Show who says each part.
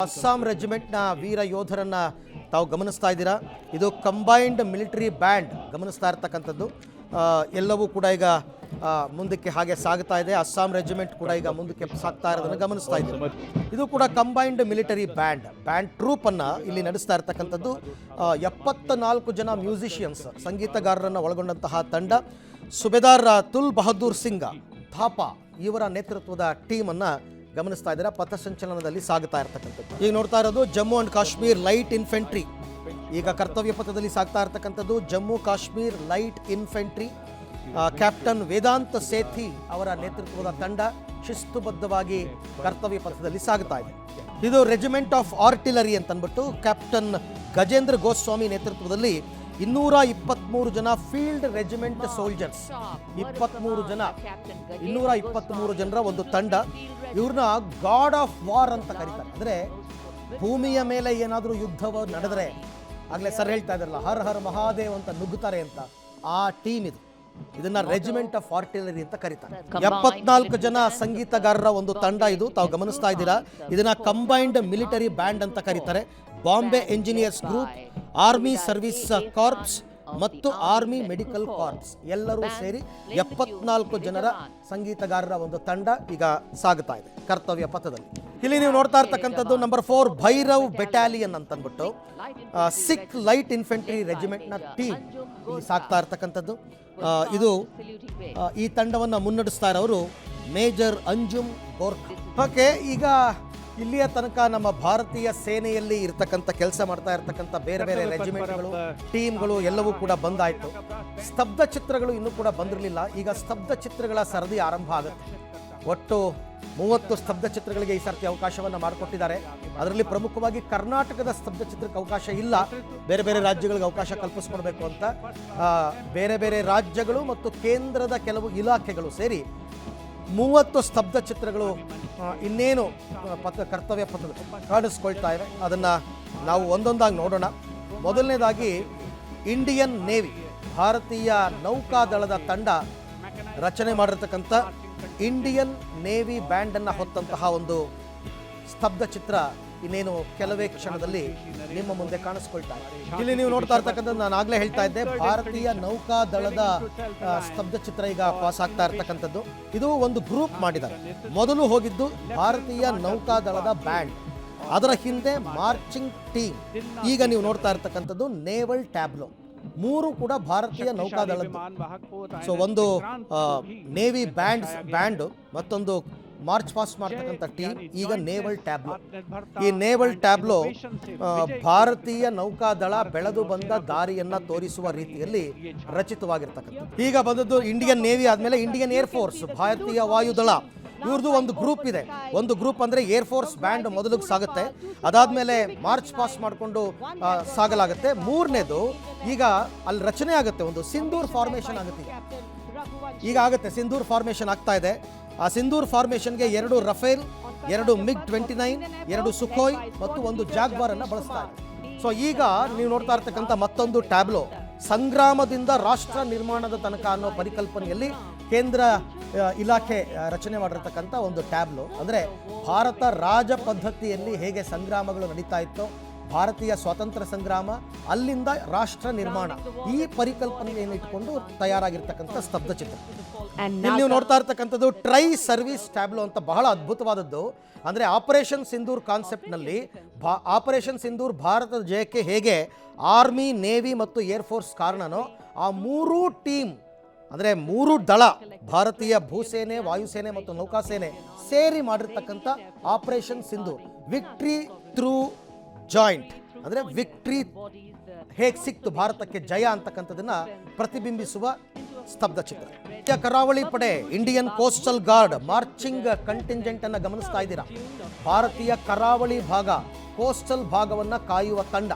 Speaker 1: ಅಸ್ಸಾಂ ರೆಜಿಮೆಂಟ್ನ ವೀರ ಯೋಧರನ್ನ ತಾವು ಗಮನಿಸ್ತಾ ಇದ್ದೀರಾ. ಇದು ಕಂಬೈನ್ಡ್ ಮಿಲಿಟರಿ ಬ್ಯಾಂಡ್ ಗಮನಿಸ್ತಾ ಇರ್ತಕ್ಕಂಥದ್ದು. ಎಲ್ಲವೂ ಕೂಡ ಈಗ ಮುಂದಕ್ಕೆ ಹಾಗೆ ಸಾಗ್ತಾ ಇದೆ. ಅಸ್ಸಾಂ ರೆಜಿಮೆಂಟ್ ಕೂಡ ಈಗ ಮುಂದಕ್ಕೆ ಸಾಗ್ತಾ ಇರೋದನ್ನು ಗಮನಿಸ್ತಾ ಇದ್ದೀವಿ. ಇದು ಕೂಡ ಕಂಬೈನ್ಡ್ ಮಿಲಿಟರಿ ಬ್ಯಾಂಡ್ ಟ್ರೂಪ್ ಅನ್ನ ಇಲ್ಲಿ ನಡೆಸ್ತಾ ಇರ್ತಕ್ಕಂಥದ್ದು. 74 ಜನ ಮ್ಯೂಸಿಷಿಯನ್ಸ್ ಸಂಗೀತಗಾರರನ್ನು ಒಳಗೊಂಡಂತಹ ತಂಡ. ಸುಬೇದಾರ್ ತುಲ್ ಬಹದ್ದೂರ್ ಸಿಂಗ್ ಥಾಪಾ ಇವರ ನೇತೃತ್ವದ ಟೀಮ್ ಅನ್ನ ಗಮನಿಸ್ತಾ ಇದ್ದಾರೆ. ಪಥಸಂಚಲನದಲ್ಲಿ ಸಾಗುತ್ತಾ ಇರ್ತಕ್ಕಂಥದ್ದು. ಈಗ ನೋಡ್ತಾ ಇರೋದು Jammu and Kashmir light infantry ಈಗ ಕರ್ತವ್ಯ ಪಥದಲ್ಲಿ ಸಾಗ್ತಾ ಇರ್ತಕ್ಕಂಥದ್ದು. Jammu Kashmir light infantry captain Vedant Sethi ಅವರ ನೇತೃತ್ವದ ತಂಡ ಶಿಸ್ತುಬದ್ಧವಾಗಿ ಕರ್ತವ್ಯ ಪಥದಲ್ಲಿ ಸಾಗುತ್ತಾ ಇದೆ. ಇದು ರೆಜಿಮೆಂಟ್ ಆಫ್ ಆರ್ಟಿಲರಿ ಅಂತ ಅಂದ್ಬಿಟ್ಟು ಕ್ಯಾಪ್ಟನ್ ಗಜೇಂದ್ರ ಗೋಸ್ವಾಮಿ ನೇತೃತ್ವದಲ್ಲಿ 223 ಜನ ಫೀಲ್ಡ್ ರೆಜಿಮೆಂಟ್ ಸೋಲ್ಜರ್ಸ್, 223 ಜನರ ಒಂದು ತಂಡ. ಇವ್ರನ್ನ ಗಾಡ್ ಆಫ್ ವಾರ್ ಅಂತ ಕರೀತಾರೆ. ಅಂದರೆ ಭೂಮಿಯ ಮೇಲೆ ಏನಾದರೂ ಯುದ್ಧವ ನಡೆದರೆ ಆಗಲೇ ಸರ್ ಹೇಳ್ತಾ ಇದ್ದಾರಲ್ಲ, ಹರ್ ಹರ್ ಮಹಾದೇವ್ ಅಂತ ನುಗ್ಗುತ್ತಾರೆ ಅಂತ, ಆ ಟೀಮ್ ಇದು. ಇದನ್ನ ರೆಜಿಮೆಂಟ್ ಆಫ್ ಆರ್ಟಿಲರಿ ಅಂತ ಕರೀತಾರೆ. 74 ಜನ ಸಂಗೀತಗಾರರ ಒಂದು ತಂಡ ಇದು ತಾವು ಗಮನಿಸ್ತಾ ಇದ್ದೀರಾ. ಇದನ್ನ ಕಂಬೈನ್ಡ್ ಮಿಲಿಟರಿ ಬ್ಯಾಂಡ್ ಅಂತ ಕರೀತಾರೆ. Bombay engineers group, army service corps ಮತ್ತು ಆರ್ಮಿ ಮೆಡಿಕಲ್ ಕಾರ್ಪ್ಸ್ ಎಲ್ಲರೂ ಸೇರಿ 74 ಜನರ ಸಂಗೀತಗಾರರ ಒಂದು ತಂಡ ಈಗ ಸಾಗುತ್ತಾ ಇದೆ ಕರ್ತವ್ಯ ಪಥದಲ್ಲಿ. ಇಲ್ಲಿ ನೀವು ನೋಡ್ತಾ ಇರ್ತಕ್ಕಂಥದ್ದು ನಂಬರ್ 4 ಭೈರವ್ ಬೆಟಾಲಿಯನ್ ಅಂತ ಅಂದ್ಬಿಟ್ಟು ಸಿಖ್ ಲೈಟ್ ಇನ್ಫೆಂಟ್ರಿ ರೆಜಿಮೆಂಟ್ನ ಟೀಮ್ ಇಲ್ಲಿ ಸಾಗ್ತಾ ಇರ್ತಕ್ಕಂಥದ್ದು. ಇದು ಈ ತಂಡವನ್ನು ಮುನ್ನಡೆಸ್ತಾ ಇರೋರು ಮೇಜರ್ ಅಂಜುಮ್ ಗೋರ್ಖಾ. ಓಕೆ, ಈಗ ಇಲ್ಲಿಯ ತನಕ ನಮ್ಮ ಭಾರತೀಯ ಸೇನೆಯಲ್ಲಿ ಇರ್ತಕ್ಕಂಥ ಕೆಲಸ ಮಾಡ್ತಾ ಇರ್ತಕ್ಕಂಥ ಬೇರೆ ಬೇರೆ ರೆಜಿಮೆಂಟ್ಗಳು, ಟೀಮ್ಗಳು ಎಲ್ಲವೂ ಕೂಡ ಬಂದಾಯಿತು. ಸ್ತಬ್ಧ ಚಿತ್ರಗಳು ಇನ್ನೂ ಕೂಡ ಬಂದಿರಲಿಲ್ಲ. ಈಗ ಸ್ತಬ್ಧ ಚಿತ್ರಗಳ ಸರದಿ ಆರಂಭ ಆಗುತ್ತೆ. ಒಟ್ಟು 30 ಸ್ತಬ್ಧ ಚಿತ್ರಗಳಿಗೆ ಈ ಸರ್ತಿ ಅವಕಾಶವನ್ನು ಮಾಡಿಕೊಟ್ಟಿದ್ದಾರೆ. ಅದರಲ್ಲಿ ಪ್ರಮುಖವಾಗಿ ಕರ್ನಾಟಕದ ಸ್ತಬ್ಧ ಚಿತ್ರಕ್ಕೆ ಅವಕಾಶ ಇಲ್ಲ. ಬೇರೆ ಬೇರೆ ರಾಜ್ಯಗಳಿಗೆ ಅವಕಾಶ ಕಲ್ಪಿಸ್ಕೊಡ್ಬೇಕು ಅಂತ ಬೇರೆ ಬೇರೆ ರಾಜ್ಯಗಳು ಮತ್ತು ಕೇಂದ್ರದ ಕೆಲವು ಇಲಾಖೆಗಳು ಸೇರಿ 30 ಸ್ತಬ್ಧ ಚಿತ್ರಗಳು ಇನ್ನೇನು ಕರ್ತವ್ಯ ಪಥದ ಕಾಣಿಸ್ಕೊಳ್ತಾ ಇವೆ. ಅದನ್ನು ನಾವು ಒಂದೊಂದಾಗಿ ನೋಡೋಣ. ಮೊದಲನೇದಾಗಿ ಇಂಡಿಯನ್ ನೇವಿ, ಭಾರತೀಯ ನೌಕಾದಳದ ತಂಡ ರಚನೆ ಮಾಡಿರ್ತಕ್ಕಂಥ ಇಂಡಿಯನ್ ನೇವಿ ಬ್ಯಾಂಡನ್ನು ಹೊತ್ತಂತಹ ಒಂದು ಸ್ತಬ್ಧ ಚಿತ್ರ ಇನ್ನೇನು ಕೆಲವೇ ಕ್ಷಣದಲ್ಲಿ ನಿಮ್ಮ ಮುಂದೆ ಕಾಣಿಸ್ಕೊಳ್ತಾ ಇದೆ. ಇಲ್ಲಿ ನೀವು ನೋಡ್ತಾ ಇರ್ತಕ್ಕಂಥದ್ದು ನಾನು ಆಗಲೇ ಹೇಳ್ತಾ ಇದ್ದೆ, ಭಾರತೀಯ ನೌಕಾದಳದ ಸ್ತಬ್ಧ ಚಿತ್ರ ಈಗ ಪಾಸ್ ಆಗ್ತಾ ಇರ್ತಕ್ಕಂಥದ್ದು. ಇದು ಒಂದು ಗ್ರೂಪ್ ಮಾಡಿದ್ದಾರೆ. ಮೊದಲು ಹೋಗಿದ್ದು ಭಾರತೀಯ ನೌಕಾದಳದ ಬ್ಯಾಂಡ್, ಅದರ ಹಿಂದೆ ಮಾರ್ಚಿಂಗ್ ಟೀಮ್. ಈಗ ನೀವು ನೋಡ್ತಾ ಇರ್ತಕ್ಕಂಥದ್ದು ನೇವಲ್ ಟ್ಯಾಬ್ಲೋ. 3 ಕೂಡ ಭಾರತೀಯ ನೌಕಾದಳದ. ಸೊ ಒಂದು ನೇವಿ ಬ್ಯಾಂಡ್, ಮತ್ತೊಂದು ಮಾರ್ಚ್ ಪಾಸ್ಟ್ ಮಾಡ್ತಕ್ಕಂಥ ಟೀಮ್, ಈಗ ನೇವಲ್ ಟ್ಯಾಬ್ಲೋ. ಈ ನೇವಲ್ ಟ್ಯಾಬ್ಲೋ ಭಾರತೀಯ ನೌಕಾದಳ ಬೆಳೆದು ಬಂದ ದಾರಿಯನ್ನ ತೋರಿಸುವ ರೀತಿಯಲ್ಲಿ ರಚಿತವಾಗಿರ್ತಕ್ಕಂಥ. ಈಗ ಬಂದದ್ದು ಇಂಡಿಯನ್ ನೇವಿ ಆದ್ಮೇಲೆ ಇಂಡಿಯನ್ ಏರ್ ಫೋರ್ಸ್, ಭಾರತೀಯ ವಾಯುದಳ, ಇವ್ರದ್ದು ಒಂದು ಗ್ರೂಪ್ ಇದೆ. ಒಂದು ಗ್ರೂಪ್ ಅಂದರೆ ಏರ್ ಫೋರ್ಸ್ ಬ್ಯಾಂಡ್ ಮೊದಲಿಗೆ ಸಾಗುತ್ತೆ, ಅದಾದಮೇಲೆ ಮಾರ್ಚ್ ಪಾಸ್ ಮಾಡಿಕೊಂಡು ಸಾಗಲಾಗುತ್ತೆ. ಮೂರನೇದು ಈಗ ಅಲ್ಲಿ ರಚನೆ ಆಗುತ್ತೆ, ಒಂದು ಸಿಂಧೂರ್ ಫಾರ್ಮೇಷನ್ ಆಗುತ್ತೆ. ಈಗ ಆಗುತ್ತೆ, ಸಿಂಧೂರ್ ಫಾರ್ಮೇಷನ್ ಆಗ್ತಾ ಇದೆ. ಆ ಸಿಂಧೂರ್ ಫಾರ್ಮೇಷನ್ಗೆ 2 ರಫೇಲ್, 2 MiG-29, 2 ಸುಖೋಯ್ ಮತ್ತು 1 ಜಾಗ್ವಾರ್ ಅನ್ನು ಬಳಸ್ತಾ ಇದೆ. ಸೊ ಈಗ ನೀವು ನೋಡ್ತಾ ಇರ್ತಕ್ಕಂಥ ಮತ್ತೊಂದು ಟ್ಯಾಬ್ಲೋ, ಸಂಗ್ರಾಮದಿಂದ ರಾಷ್ಟ್ರ ನಿರ್ಮಾಣದ ತನಕ ಅನ್ನೋ ಪರಿಕಲ್ಪನೆಯಲ್ಲಿ ಕೇಂದ್ರ ಇಲಾಖೆ ರಚನೆ ಮಾಡಿರ್ತಕ್ಕಂಥ ಒಂದು ಟ್ಯಾಬ್ಲೋ. ಅಂದರೆ ಭಾರತ ರಾಜ ಪದ್ಧತಿಯಲ್ಲಿ ಹೇಗೆ ಸಂಗ್ರಾಮಗಳು ನಡೀತಾ ಇತ್ತೋ, ಭಾರತೀಯ ಸ್ವಾತಂತ್ರ್ಯ ಸಂಗ್ರಾಮ, ಅಲ್ಲಿಂದ ರಾಷ್ಟ್ರ ನಿರ್ಮಾಣ, ಈ ಪರಿಕಲ್ಪನೆಯನ್ನು ಇಟ್ಕೊಂಡು ತಯಾರಾಗಿರ್ತಕ್ಕಂಥ ಸ್ತಬ್ಧ ಚಿತ್ರ. ನೀವು ನೋಡ್ತಾ ಇರ್ತಕ್ಕಂಥದ್ದು ಟ್ರೈ ಸರ್ವಿಸ್ ಟ್ಯಾಬ್ಲೋ ಅಂತ, ಬಹಳ ಅದ್ಭುತವಾದದ್ದು. ಅಂದರೆ ಆಪರೇಷನ್ ಸಿಂಧೂರ್ ಕಾನ್ಸೆಪ್ಟ್ನಲ್ಲಿ ಆಪರೇಷನ್ ಸಿಂಧೂರ್ ಭಾರತದ ಜಯಕ್ಕೆ ಹೇಗೆ ಆರ್ಮಿ, ನೇವಿ ಮತ್ತು ಏರ್ ಫೋರ್ಸ್ ಕಾರಣನೋ, ಆ 3 ಟೀಮ್ ಅಂದರೆ 3 ದಳ, ಭಾರತೀಯ ಭೂಸೇನೆ, ವಾಯುಸೇನೆ ಮತ್ತು ನೌಕಾಸೇನೆ ಸೇರಿ ಮಾಡಿರ್ತಕ್ಕಂಥ operation Sindoor, victory through joint, ಅಂದರೆ ವಿಕ್ಟ್ರಿ ಹೇಗೆ ಸಿಕ್ತು ಭಾರತಕ್ಕೆ ಜಯ ಅಂತಕ್ಕಂಥದನ್ನ ಪ್ರತಿಬಿಂಬಿಸುವ ಸ್ತಬ್ಧ ಚಿತ್ರ. ಕರಾವಳಿ ಪಡೆ, Indian coastal guard marching contingent ಅನ್ನು ಗಮನಿಸ್ತಾ ಇದ್ದೀರಾ. ಭಾರತೀಯ ಕರಾವಳಿ ಭಾಗ, ಕೋಸ್ಟಲ್ ಭಾಗವನ್ನ ಕಾಯುವ ತಂಡ.